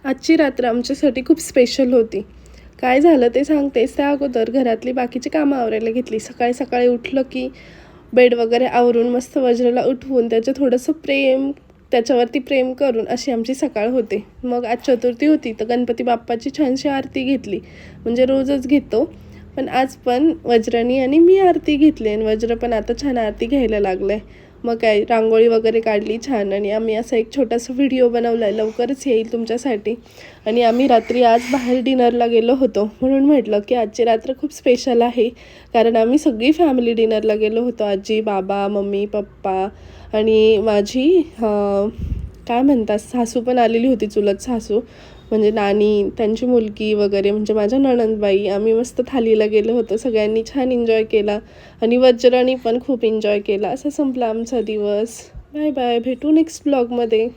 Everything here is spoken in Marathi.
आजची रात्र आमच्यासाठी खूप स्पेशल होती. काय झालं ते सांगतेच. त्या अगोदर घरातली बाकीची कामं आवरायला घेतली. सकाळी सकाळी उठलं की बेड वगैरे आवरून मस्त वज्रला उठवून त्याचं थोडंसं त्याच्यावरती प्रेम करून अशी आमची सकाळ होते. मग आज चतुर्थी होती तर गणपती बाप्पाची छानशी आरती घेतली. म्हणजे रोजच घेतो, पण आज पण वज्रानी आणि मी आरती घेतली आणि वज्र पण आता छान आरती घ्यायला लागलाय. मग काय रांगोळी वगैरे काढली छान आणि आम्ही असा एक छोटासा व्हिडिओ बनवला आहे, लवकरच येईल तुमच्यासाठी. आणि आम्ही रात्री आज बाहेर डिनरला गेलो होतो, म्हणून म्हटलं की आजची रात्र खूप स्पेशल आहे. कारण आम्ही सगळी फॅमिली डिनरला गेलो होतो. आजी, बाबा, मम्मी, पप्पा आणि माझी काय म्हणतात सासू पण आलेली होती, चुलत सासू म्हणजे नानी, त्यांची मुलगी वगैरे म्हणजे माझ्या नणंदबाई. आम्ही मस्त थालीला गेलो होतो, सगळ्यांनी छान एन्जॉय केला आणि वज्रानी पण खूप एन्जॉय केला. असा संपला आमचा दिवस. बाय बाय, भेटू नेक्स्ट ब्लॉगमध्ये.